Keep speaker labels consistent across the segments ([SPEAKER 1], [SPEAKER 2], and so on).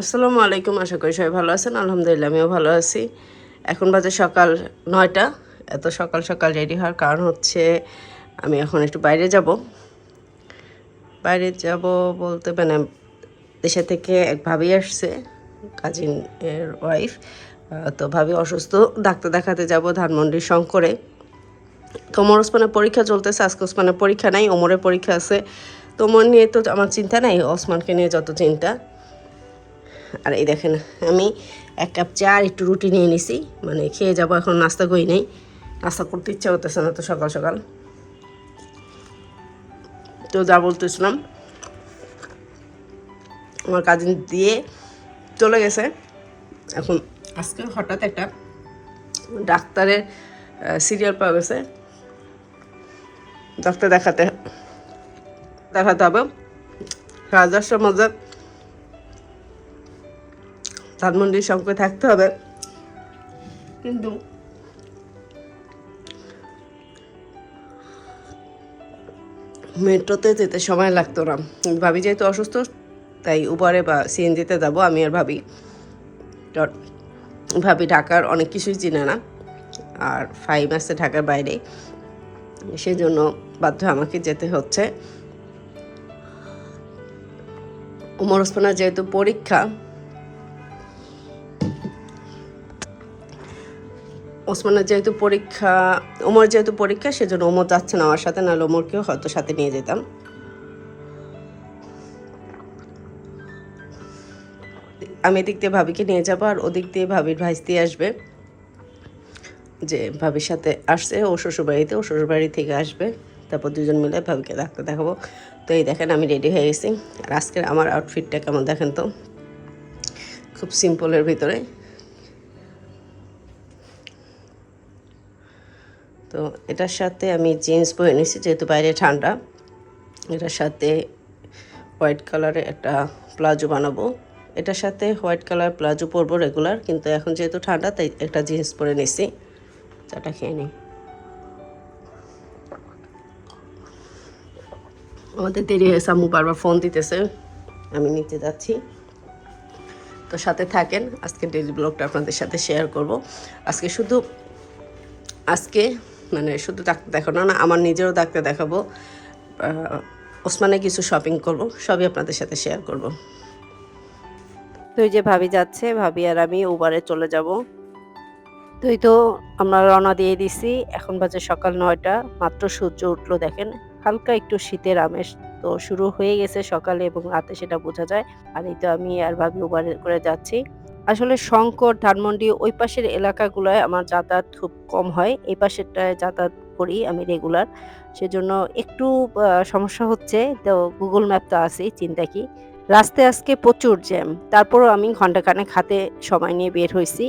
[SPEAKER 1] আসসালামু আলাইকুম, আশা করি সবাই ভালো আছেন। আলহামদুলিল্লাহ আমিও ভালো আছি। এখন বাজে সকাল ৯টা। এত সকাল সকাল রেডি হওয়ার কারণ হচ্ছে আমি এখন একটু বাইরে যাব বলতে মানে দেশে থেকে এক ভাবি আসছে, কাজিন এর ওয়াইফ। তো ভাবি অসুস্থ, ডাক্তার দেখাতে যাব ধানমন্ডির শঙ্করে। তো ওমর ওসমানের পরীক্ষা চলতেছে, আজকে ওসমানের পরীক্ষা নাই, ওমরের পরীক্ষা আছে। তো ওমর নিয়ে তো আমার চিন্তা নাই, ওসমানকে নিয়ে যত চিন্তা। আর এই দেখেন আমি 1 কাপ চা আর একটু রুটি নিয়ে নিছি, মানে খেয়ে যাবো। এখন নাস্তা করি নেই, নাস্তা করতে ইচ্ছা করতেছে না তো সকাল সকাল। তো যা বলতেছিলাম, আমার কাজিন দিয়ে চলে গেছে। এখন আজকে হঠাৎ একটা ডাক্তারের সিরিয়াল পাওয়া গেছে, ডাক্তার দেখাতে হবে। 10:30টার মধ্যে ধানমন্ডির সঙ্গে থাকতে হবে, কিন্তু মেট্রোতে যেতে সময় লাগতো না। ভাবি যেহেতু অসুস্থ, তাই উবারে বা সিএনজিতে যাবো আমি আর ভাবি। ভাবি ঢাকার অনেক কিছুই চিনে না, আর ফাইভ আছে ঢাকার বাইরে, সেজন্য বাধ্য আমাকে যেতে হচ্ছে। ওমর ওসমানের যেহেতু পরীক্ষা, ওমর যেহেতু পরীক্ষা সেজন্য ওমর যাচ্ছে না আমার সাথে, নাহলে ওমরকেও হয়তো সাথে নিয়ে যেতাম। আমি এদিক দিয়ে ভাবিকে নিয়ে যাবো, আর ওদিক দিয়ে ভাবির ভাইস্তি আসবে, যে ভাবির সাথে আসছে ও শ্বশুরবাড়িতে, ও শ্বশুরবাড়ি থেকে আসবে। তারপর দুজন মিলে ভাবিকে ডাক্তার দেখাবো। তো এই দেখেন আমি রেডি হয়ে গেছি। আর আজকের আমার আউটফিটটা কেমন দেখেন তো, খুব সিম্পলের ভিতরে। তো এটার সাথে আমি জিন্স পরে নিয়েছি, যেহেতু বাইরে ঠান্ডা। এটার সাথে হোয়াইট কালারের একটা প্লাজো বানাবো। এটার সাথে হোয়াইট কালার প্লাজো পরবো রেগুলার, কিন্তু এখন যেহেতু ঠান্ডা তাই একটা জিন্স পরে নিছি। চাটা খেয়ে নিই। আমাদের দেরি হয়েছে, আম্মু বারবার ফোন দিতেছে, আমি নিতে যাচ্ছি। তো সাথে থাকেন, আজকে ডেইলি ব্লগটা আপনাদের সাথে শেয়ার করব। আজকে মানে শুধু ডাক্তার দেখানো না, আমার নিজেরও ডাক্তার দেখাবো, ওসমানে কিছু শপিং করব, সবই আপনাদের সাথে শেয়ার করব। তো এই যে ভাবি যাচ্ছে, ভাবি আর আমি উবারে চলে যাব। তো এই তো আমরা রওনা দিয়ে দিছি। এখন বাজে সকাল 9টা, মাত্র সূর্য উঠলো। দেখেন হালকা একটু শীতের আমেজ তো শুরু হয়ে গেছে সকালে এবং রাতে, সেটা বোঝা যায়। আর এই তো আমি আর ভাবি উবারে করে যাচ্ছি। আসলে শঙ্কর, ধানমন্ডি ওই পাশের এলাকাগুলোয় আমার যাতায়াত খুব কম হয়, এই পাশেরটায় যাতায়াত করি আমি রেগুলার। সেজন্য একটু সমস্যা হচ্ছে। তো গুগল ম্যাপ তো আছেই, চিন্তা কি। রাস্তায় আজকে প্রচুর জ্যাম, তারপরও আমি ঘন্টাখানেক হাতে সময় নিয়ে বের হয়েছি।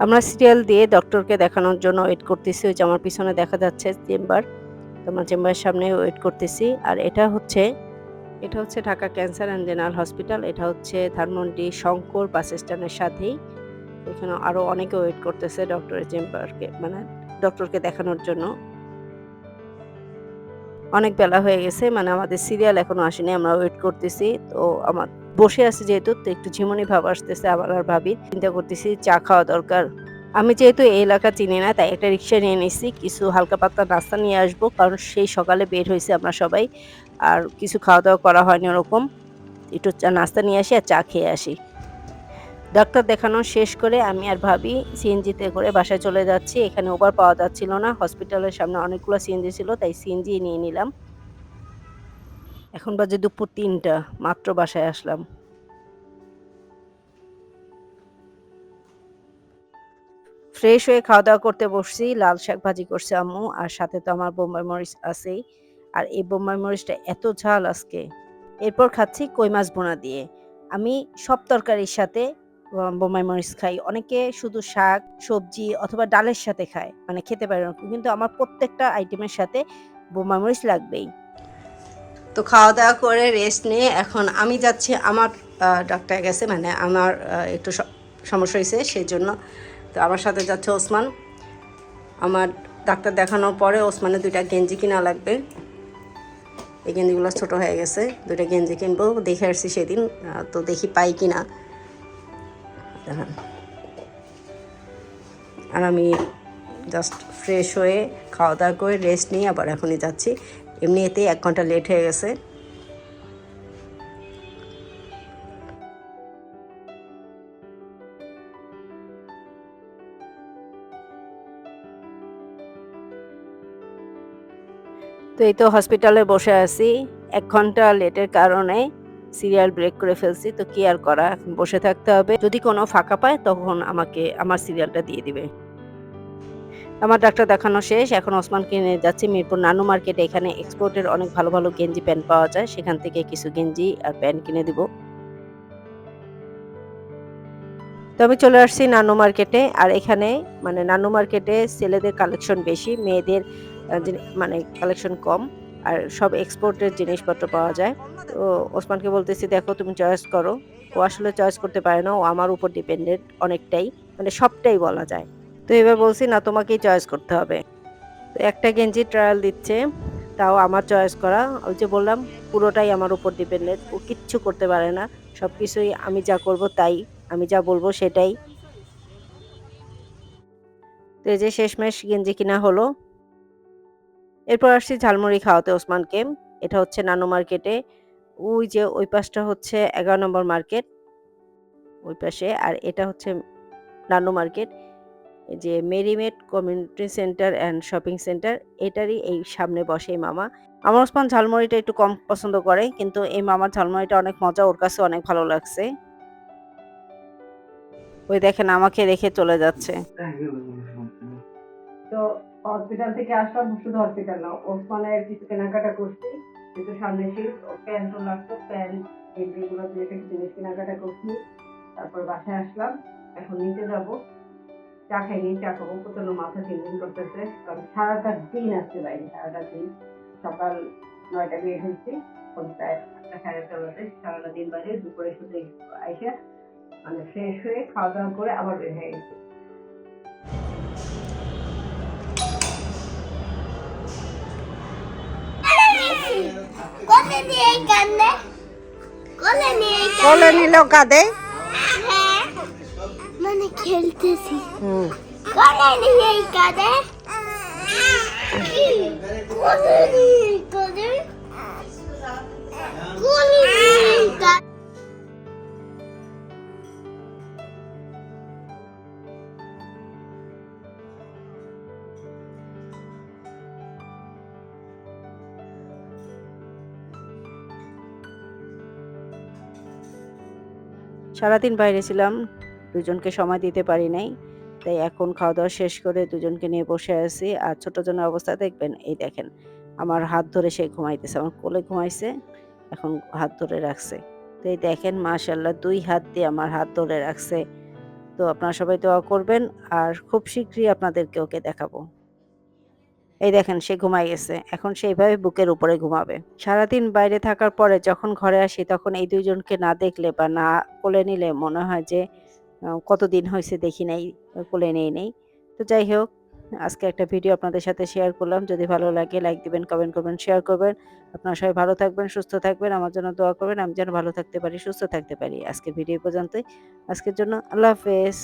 [SPEAKER 1] আমরা সিরিয়াল দিয়ে ডক্টরকে দেখানোর জন্য ওয়েট করতেছি। ওই যে আমার পিছনে দেখা যাচ্ছে চেম্বার, তোমার চেম্বারের সামনে ওয়েট করতেছি। আর এটা হচ্ছে Dhaka cancer and general hospital. এটা হচ্ছে ধানমন্ডি শঙ্কর বাস স্ট্যান্ডের সাথেই। এখানে আরো অনেকে ওয়েট করতেছে ডক্টরের চেম্বারকে, মানে ডক্টরকে দেখানোর জন্য। অনেক বেলা হয়ে গেছে, মানে আমাদের সিরিয়াল এখনো আসেনি, আমরা ওয়েট করতেছি। তো আমার বসে আছি যেহেতু, তো একটু ঝিমুনি ভাব আসতেছে আমার আর ভাবির। চিন্তা করতেছি চা খাওয়া দরকার। আমি যেহেতু এই এলাকা চিনি না, তাই একটা রিক্সা নিয়ে নিছি, কিছু হালকা পাতলা নাস্তা নিয়ে আসবো, কারণ সেই সকালে বের হয়েছি আমরা সবাই, আর কিছু খাওয়া দাওয়া করা হয়নি ওরকম। একটু চা নাস্তা নিয়ে আসি আর চা খেয়ে আসি। ডাক্তার দেখানো শেষ করে আমি আর ভাবি সিএনজিতে করে বাসায় চলে যাচ্ছি। এখানে উবার পাওয়া যাচ্ছিল না, হসপিটালের সামনে অনেকগুলো সিএনজি ছিল, তাই সিএনজি নিয়ে নিলাম। এখন বাজে দুপুর 3টা, মাত্র বাসায় আসলাম। ফ্রেশ হয়ে খাওয়া দাওয়া করতে বসছি। লাল শাক ভাজি করছে আম্মু, আর সাথে তো আমার বোম্বাই মরিচ আছেই। আর এই বোম্বাই মরিচটা এত ঝাল আজকে। এরপর খাচ্ছি কই মাছ ভুনা দিয়ে। আমি সব তরকারির সাথে বোম্বাই মরিচ খাই। অনেকে শুধু শাক, সবজি অথবা ডালের সাথে খায়, মানে খেতে পারে না, কিন্তু আমার প্রত্যেকটা আইটেমের সাথে বোম্বাই মরিচ লাগবেই। তো খাওয়া দাওয়া করে রেস্ট নিয়ে এখন আমি যাচ্ছি আমার ডাক্তার গেছে, মানে আমার একটু সমস্যা হয়েছে সেই জন্য। তো আমার সাথে যাচ্ছে ওসমান। আমার ডাক্তার দেখানোর পরে ওসমানের 2টা গেঞ্জি কিনা লাগবে। এই গেঞ্জিগুলো ছোট হয়ে গেছে, 2টা গেঞ্জি কিনবো, দেখে আসছি সেদিন, তো দেখি পাই কি না। আর আমি জাস্ট ফ্রেশ হয়ে খাওয়া দাওয়া করে রেস্ট নিয়ে আবার এখনই যাচ্ছি। এমনি এতেই 1 ঘন্টা লেট হয়ে গেছে। তো এই তো হসপিটালে বসে আছি, 1 ঘন্টা লেটের কারণে সিরিয়াল ব্রেক করে ফেলছি। তো কি আর করা, এখন বসে থাকতে হবে। যদি কোনো ফাঁকা পায় তখন আমাকে আমার সিরিয়ালটা দিয়ে দিবে। আমার ডাক্তার দেখানো শেষ। এখন ওসমানকে নিয়ে যাচ্ছি মিরপুর নানু মার্কেটে। এখানে এক্সপোর্টের অনেক ভালো, ভালো গেঞ্জি প্যান্ট পাওয়া যায়। সেখান থেকে কিছু গেঞ্জি আর প্যান্ট কিনে দিব। তো আমি চলে আসছি নানু মার্কেটে। আর এখানে মানে নানু মার্কেটে ছেলেদের কালেকশন বেশি, মেয়েদের মানে কালেকশন কম। আর সব এক্সপোর্টের জিনিসপত্র পাওয়া যায়। তো ওসমানকে বলতেছি, দেখো তুমি চয়েস করো। ও আসলে চয়েস করতে পারে না। ও আমার উপর ডিপেন্ডেন্ট অনেকটাই। মানে সবটাই বলা যায়। তো এবার বলছি, না তোমাকেই চয়েস করতে হবে। তো একটা গেঞ্জি ট্রায়াল দিচ্ছে, তাও আমার চয়েস করা। ওই যে বললাম, পুরোটাই আমার উপর ডিপেন্ডেন্ট। ও কিচ্ছু করতে পারে না। সবকিছুই আমি যা করব তাই। আমি যা বলবো সেটাই। তো এই যে শেষমেশ গেঞ্জি কিনা হলো। এরপর আসছি ঝালমুড়ি খাওয়াতে ওসমানকে। এটা হচ্ছে নানু মার্কেটে। ওই যে ওই পাশটা হচ্ছে 11 নম্বর মার্কেট, ওই পাশে। আর এটা হচ্ছে নানু মার্কেট। এই যে মেরিমেড community center and shopping center, এটারই এই সামনে বসে এই মামা। আমার ওসমান ঝালমুড়িটা একটু কম পছন্দ করে, কিন্তু এই মামার ঝালমুড়িটা অনেক মজা, ওর কাছে অনেক ভালো লাগছে। ওই দেখেন আমাকে রেখে চলে যাচ্ছে। তো হসপিটাল থেকে আসলাম, শুধু হসপিটাল না, ওসমানের কিছু কেনাকাটা করছি। কিন্তু সামনে শীত, ও প্যান্টও লাগতো, প্যান্ট এগুলো দিয়ে কিছু জিনিস কেনাকাটা করছি। তারপর বাসায় আসলাম, এখন নিচে যাব। চা খাইনি, চা খাবো, প্রচন্ড মাথা ঝিমঝিম করতেছে, কারণ সারাটা দিন আসছে বাইরে, সারাটা দিন। সকাল 9টা বের হয়েছি, এখন প্রায় 8টা সাড়ে 8টা বাজে। সারাটা দিন বাইরে, দুপুরে শুধু আইসা মানে ফ্রেশ হয়ে খাওয়া দাওয়া করে আবার বের হয়ে গেছি। কোলে নিলেও কাঁদে।
[SPEAKER 2] হ্যাঁ, মানে খেলতেছি। কোলে নিয়ে কাঁদে। কোলে নিয়ে কাঁদে। কোলে নিয়ে কাঁদে।
[SPEAKER 1] সারাদিন বাইরে ছিলাম, দুজনকে সময় দিতে পারি নাই। তাই এখন খাওয়া দাওয়া শেষ করে দুজনকে নিয়ে বসে আছি। আর ছোট জনের অবস্থা দেখবেন, এই দেখেন আমার হাত ধরে সে ঘুমাইতেছে, আমার কোলে ঘুমাইছে, এখন হাত ধরে রাখছে। তো এই দেখেন মাশাআল্লাহ 2 হাত দিয়ে আমার হাত ধরে রাখছে। তো আপনারা সবাই দোয়া করবেন। আর খুব শীঘ্রই আপনাদেরকে ওকে দেখাবো। এই দেখেন সে ঘুমায় গেছে। এখন সে এভাবে বুকের উপরে ঘুমাবে। সারাদিন বাইরে থাকার পরে যখন ঘরে আসি তখন এই ২ জনকে না দেখলে বা না কোলে নিলে মনে হয় যে কতদিন হইছে দেখি নাই, কোলে নেই নেই। তো যাই হোক, আজকে একটা ভিডিও আপনাদের সাথে শেয়ার করলাম। যদি ভালো লাগে লাইক দিবেন, কমেন্ট করবেন, শেয়ার করবেন। আপনারা সবাই ভালো থাকবেন, সুস্থ থাকবেন। আমার জন্য দোয়া করবেন। আমি যেন ভালো থাকতে পারি, সুস্থ থাকতে পারি। আজকের ভিডিও এই পর্যন্তই। আজকের জন্য আল্লাহ হাফেজ।